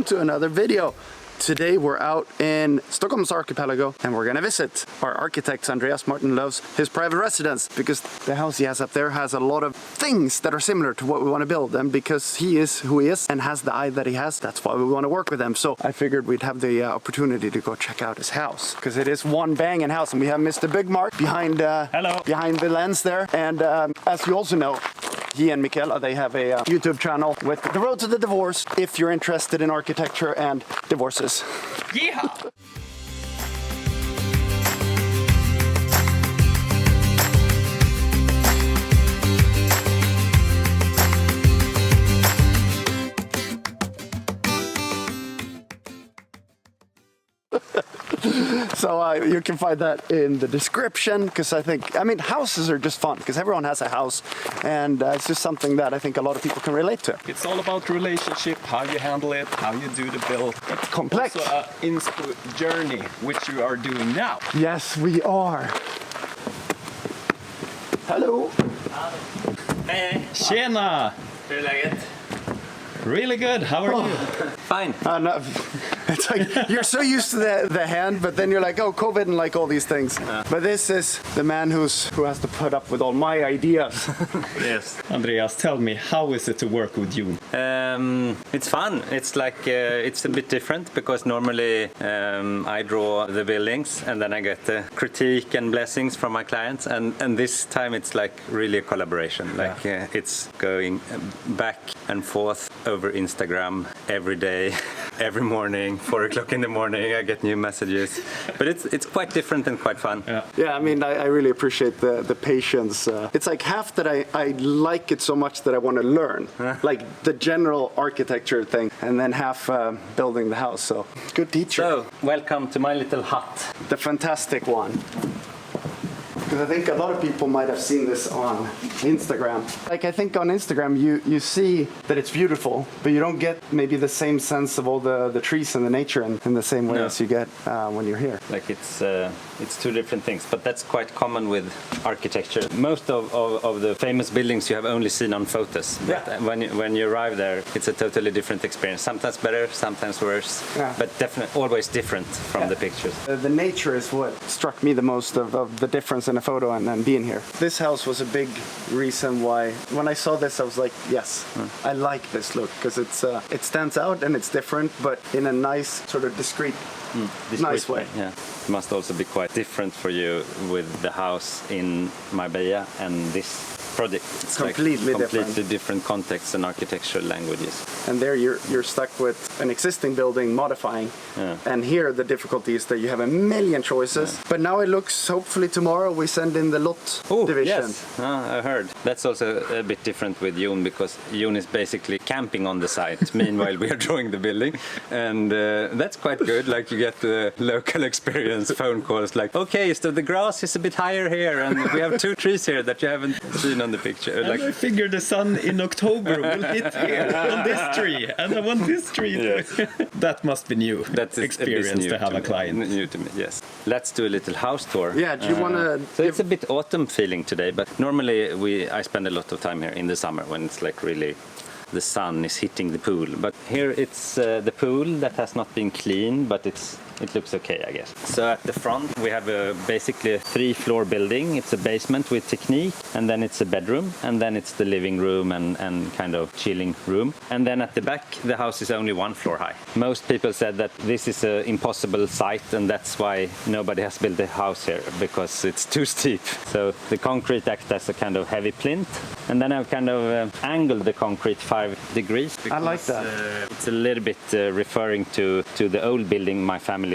to another video. Today we're out in Stockholm's archipelago and we're gonna visit our architect Andreas Martin Löf's his private residence, because the house he has up there has a lot of things that are similar to what we want to build, and because he is who he is and has the eye that he has, that's why we want to work with him. So I figured we'd have the opportunity to go check out his house, because it is one banging house, and we have Mr. Big Mark behind behind the lens there, and as you also know, he and Michaela, they have a YouTube channel with The Road to the Divorce, if you're interested in architecture and divorces. Yeehaw! So you can find that in the description, because I mean, houses are just fun, because everyone has a house, and it's just something that I think a lot of people can relate to. It's all about relationship, how you handle it, how you do the build. It's complex. Also a journey, which you are doing now. Yes, we are. Hello. Hey, Tjena! hur är läget? Really good, how are you? Fine. No, it's like you're so used to the hand, but then you're like, oh, COVID and like all these things. But this is the man who has to put up with all my ideas. Yes. Andreas, tell me, how is it to work with you? It's fun. It's like it's a bit different, because normally I draw the buildings and then I get the critique and blessings from my clients, and this time it's like really a collaboration. Like it's going back and forth over Instagram every day, every morning, 4 o'clock in the morning. I get new messages, but it's quite different and quite fun. Yeah, I mean, I really appreciate the patience. It's like half that I like it so much that I want to learn, like the general architecture thing, and then half building the house. So good teacher. So welcome to my little hut. The fantastic one. Because I think a lot of people might have seen this on Instagram. Like, I think on Instagram you see that it's beautiful, but you don't get maybe the same sense of all the trees and the nature in the same way as you get when you're here. Like it's two different things, but that's quite common with architecture. Most of the famous buildings you have only seen on photos. But when you arrive there, it's a totally different experience. Sometimes better, sometimes worse, but definitely always different from the pictures. The nature is what struck me the most of the difference in a photo and being here. This house was a big reason why, when I saw this, I was like, yes, I like this look, because it stands out and it's different, but in a nice, sort of discreet nice way. Yeah. It must also be quite different for you with the house in Marbella and this project. It's completely different contexts and architectural languages. And there you're stuck with an existing building modifying, and here the difficulty is that you have a million choices. But now it looks, hopefully tomorrow we send in the lot division. Yes, I heard. That's also a bit different with Jon, because Jon is basically camping on the site meanwhile we are drawing the building, and that's quite good. Like, you get the local experience phone calls like, okay, so the grass is a bit higher here, and we have 2 trees here that you haven't seen on the picture. Like, I figure the sun in October will hit here on this tree, and I want this tree. Yes. That must be new. That's experience to have a client. New to me, yes. Let's do a little house tour. Yeah, do you want to... So it's a bit autumn feeling today, but normally I spend a lot of time here in the summer when it's like really the sun is hitting the pool. But here it's the pool that has not been cleaned, but it looks okay, I guess. So at the front we have basically a 3-floor building. It's a basement with technique, and then it's a bedroom, and then it's the living room and kind of chilling room. And then at the back the house is only 1 floor high. Most people said that this is an impossible site, and that's why nobody has built a house here, because it's too steep. So the concrete acts as a kind of heavy plinth, and then I've kind of angled the concrete 5 degrees. I like that. It's a little bit referring to the old building my family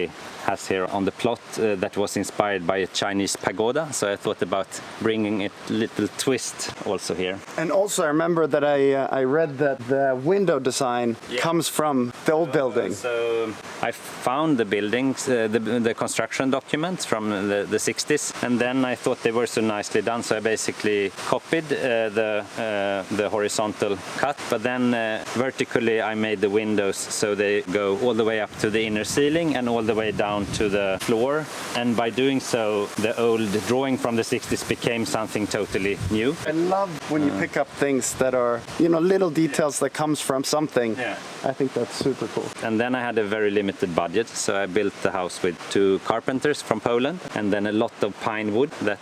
has here on the plot that was inspired by a Chinese pagoda, so I thought about bringing a little twist also here. And also I remember that I read that the window design comes from the old building. So I found the buildings, the construction documents from the 60s, and then I thought they were so nicely done, so I basically copied the horizontal cut, but then vertically I made the windows so they go all the way up to the inner ceiling and all the way down down to the floor, and by doing so the old drawing from the 60s became something totally new. I love when you pick up things that are, you know, little details that comes from something. Yeah. I think that's super cool. And then I had a very limited budget, so I built the house with 2 carpenters from Poland, and then a lot of pine wood that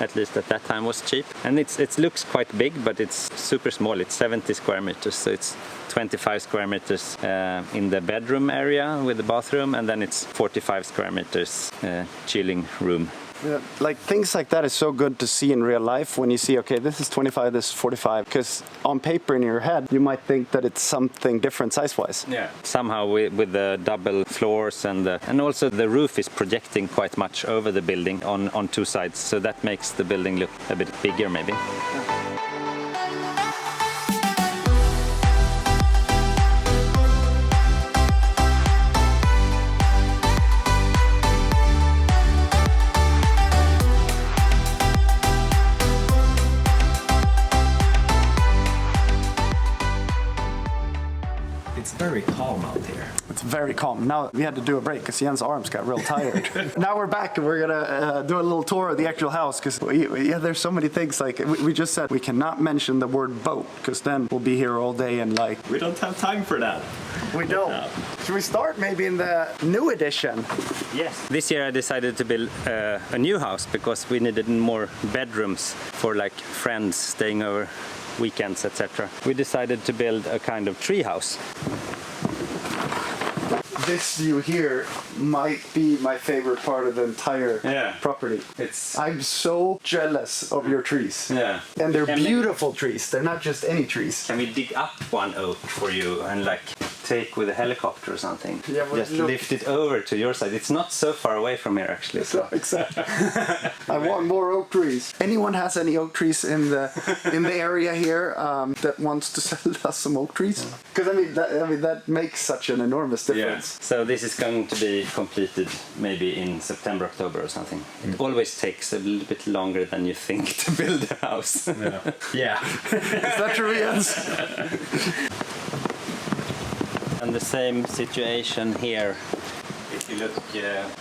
at least at that time was cheap. And it looks quite big, but it's super small. It's 70 square meters, so it's 25 square meters in the bedroom area with the bathroom, and then it's 45 square meters chilling room. Yeah, like things like that is so good to see in real life when you see, okay, this is 25, this is 45, because on paper in your head you might think that it's something different size-wise. Yeah. Somehow with the double floors and also the roof is projecting quite much over the building on 2 sides, so that makes the building look a bit bigger maybe. It's very calm out here. It's very calm. Now we had to do a break because Jens' arms got real tired. Now we're back and we're gonna do a little tour of the actual house because there's so many things. Like we just said, we cannot mention the word boat because then we'll be here all day and like We don't have time for that. we don't. No. Should we start maybe in the new edition? Yes. This year I decided to build a new house because we needed more bedrooms for like friends staying over weekends, etc. We decided to build a kind of tree house. This view here might be my favorite part of the entire Yeah. property. I'm so jealous of your trees. Yeah. And they're beautiful trees. They're not just any trees. Can we dig up one oak for you and like take with a helicopter or something? Yeah, well, just look. lift it over to your side. It's not so far away from here actually. So, exactly. I want more oak trees. Anyone has any oak trees in the area here that wants to sell us some oak trees? Because I mean that makes such an enormous difference. So this is going to be completed maybe in September, October or something. It always takes a little bit longer than you think to build a house. Yeah. Is that true, Jens? And the same situation here. If you look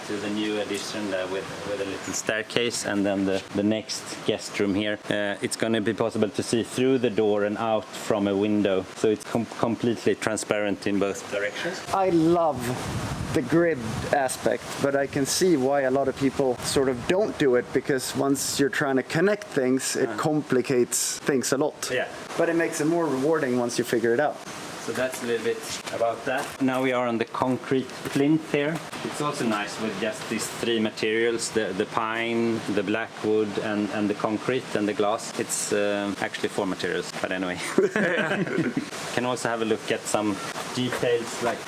to the new addition with a little staircase and then the next guest room here, it's going to be possible to see through the door and out from a window. So it's completely transparent in both directions. I love the grid aspect, but I can see why a lot of people sort of don't do it because once you're trying to connect things, it complicates things a lot. Yeah. But it makes it more rewarding once you figure it out. So that's a little bit about that. Now we are on the concrete plinth here. It's also nice with just these 3 materials, the pine, the black wood and the concrete and the glass. It's actually 4 materials, but anyway. Can also have a look at some details like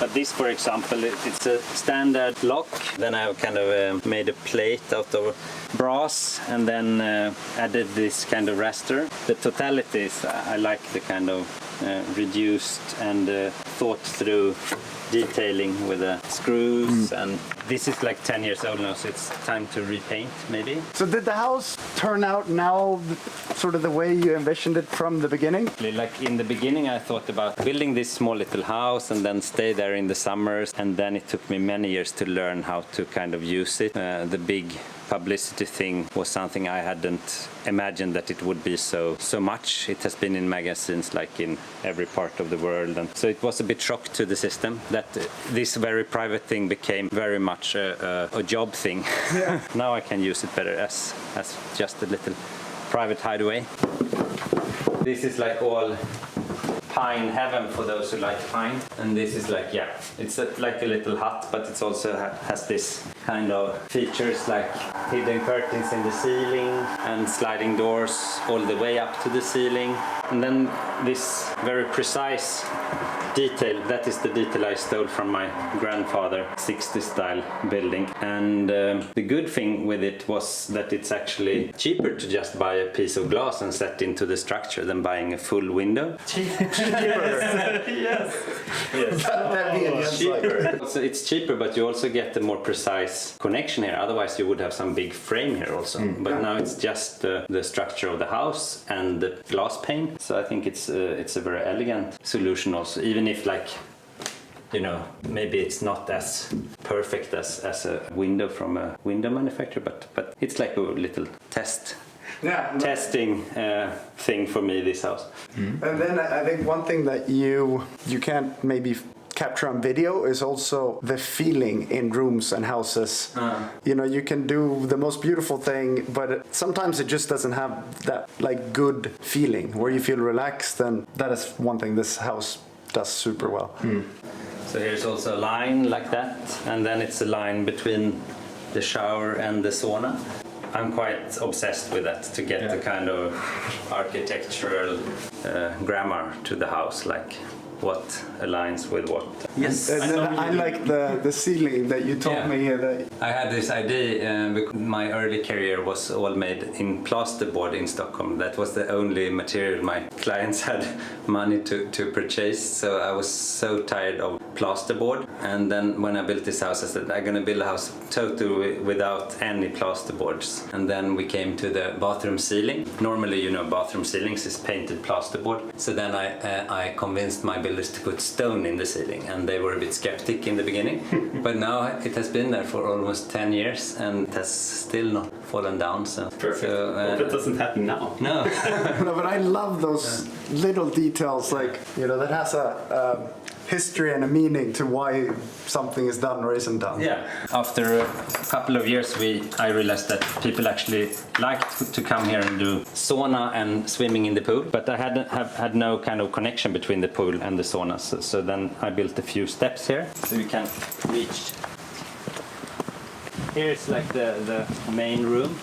but this, for example, it's a standard lock. Then I've kind of made a plate out of brass and then added this kind of raster. The totality is, I like the kind of reduced and thought through detailing with the screws, and this is like 10 years old now, so it's time to repaint maybe. So did the house turn out now sort of the way you envisioned it from the beginning? Like in the beginning I thought about building this small little house and then stay there in the summers, and then it took me many years to learn how to kind of use it. The big publicity thing was something I hadn't imagined that it would be so much. It has been in magazines like in every part of the world, and so it was a bit shock to the system that this very private thing became very much a job thing. Yeah. Now I can use it better as just a little private hideaway. This is like all pine heaven for those who like pine, and this is like, yeah, it's like a little hut, but it also has this kind of features like hidden curtains in the ceiling and sliding doors all the way up to the ceiling, and then this very precise detail, that is the detail I stole from my grandfather, 60s style building. And the good thing with it was that it's actually cheaper to just buy a piece of glass and set into the structure than buying a full window. Yes. Cheaper. So it's cheaper, but you also get a more precise connection here. Otherwise you would have some big frame here also. But now it's just the structure of the house and the glass pane. So I think it's a very elegant solution also, even if like you know, maybe it's not as perfect as a window from a window manufacturer, but it's like a little testing thing for me, this house. And then I think one thing that you can't maybe capture on video is also the feeling in rooms and houses. You know, you can do the most beautiful thing, but sometimes it just doesn't have that like good feeling where you feel relaxed, and that is one thing this house does super well. So here's also a line like that, and then it's a line between the shower and the sauna. I'm quite obsessed with that, to get the kind of architectural grammar to the house, like what aligns with what. Yes, I like the ceiling that you told me here. That I had this idea because my early career was all made in plasterboard in Stockholm. That was the only material my clients had money to purchase. So I was so tired of plasterboard. And then when I built this house, I said I'm gonna build a house totally without any plasterboards. And then we came to the bathroom ceiling. Normally, you know, bathroom ceilings is painted plasterboard. So then I convinced my builders to put stone in the ceiling, and they were a bit skeptic in the beginning. But now it has been there for almost 10 years and it has still not fallen down. So Perfect. Hope it doesn't happen now. No. no, but I love those little details, like, you know, that has a history and a meaning to why something is done or isn't done. Yeah. After a couple of years, I realized that people actually liked to come here and do sauna and swimming in the pool, but I had no kind of connection between the pool and the sauna. So then I built a few steps here, so you can reach. Here's like the main room.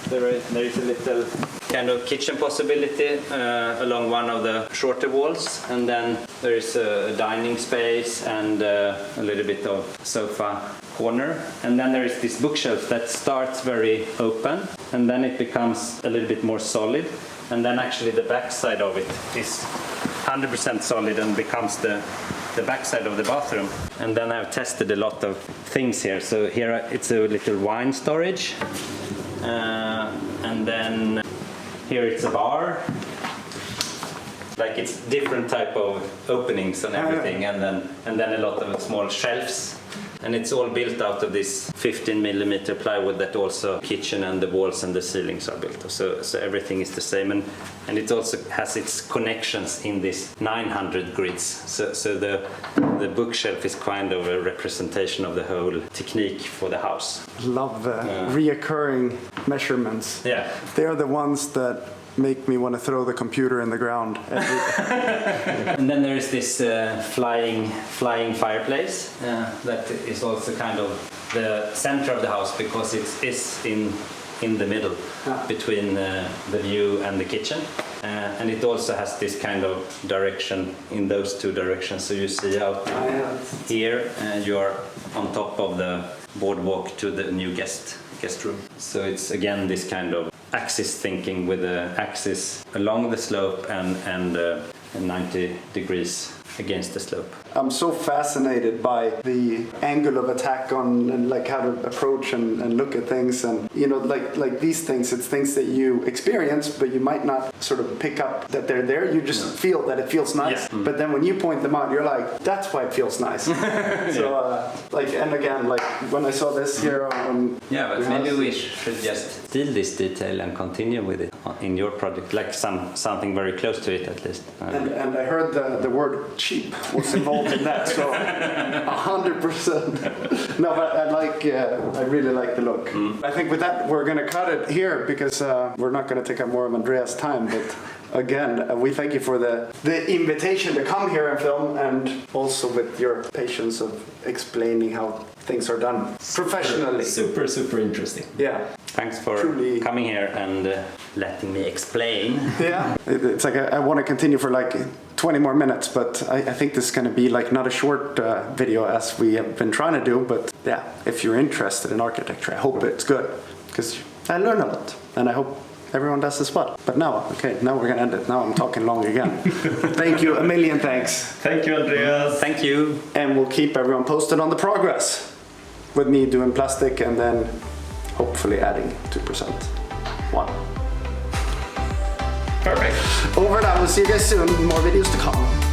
There is a little kind of kitchen possibility along one of the shorter walls, and then there is a dining space and a little bit of sofa corner, and then there is this bookshelf that starts very open and then it becomes a little bit more solid, and then actually the back side of it is 100% solid and becomes the backside of the bathroom. And then I've tested a lot of things here. So here it's a little wine storage. And then here it's a bar, like it's different type of openings and everything, and then a lot of small shelves, and it's all built out of this 15mm plywood that also kitchen and the walls and the ceilings are built of. So everything is the same, and it also has its connections in this 900 grids. So the bookshelf is kind of a representation of the whole technique for the house. Love the reoccurring measurements. Yeah. They're the ones that make me want to throw the computer in the ground. And then there is this flying fireplace that is also kind of the center of the house, because it is in the middle between the view and the kitchen, and it also has this kind of direction in those two directions. So you see out here, you are on top of the boardwalk to the new guest room. So it's again this kind of axis thinking, with the axis along the slope and 90 degrees against the slope. I'm so fascinated by the angle of attack on, and like how to approach and look at things, and you know, like these things, it's things that you experience but you might not sort of pick up that they're there. You just feel that it feels nice, but then when you point them out, you're like, that's why it feels nice. So like, and again, like when I saw this here on but maybe we should just steal this detail and continue with it in your project, like something very close to it at least. And I heard the word cheap was involved in that, so 100%. No, but I really like the look. I think with that we're gonna cut it here, because we're not gonna take up more of Andreas' time. But again, we thank you for the invitation to come here and film, and also with your patience of explaining how things are done professionally. Super interesting. Yeah. Thanks for coming here and letting me explain. Yeah, it's like I want to continue for like 20 more minutes, but I think this is going to be like not a short video as we have been trying to do. But yeah, if you're interested in architecture, I hope it's good, because I learn a lot, and I hope everyone does as well. But now we're going to end it. Now I'm talking long again. Thank you, a million thanks. Thank you, Andreas. Thank you. And we'll keep everyone posted on the progress, with me doing plastic and then hopefully adding 2%. One. Perfect. Over and out. We'll see you guys soon. More videos to come.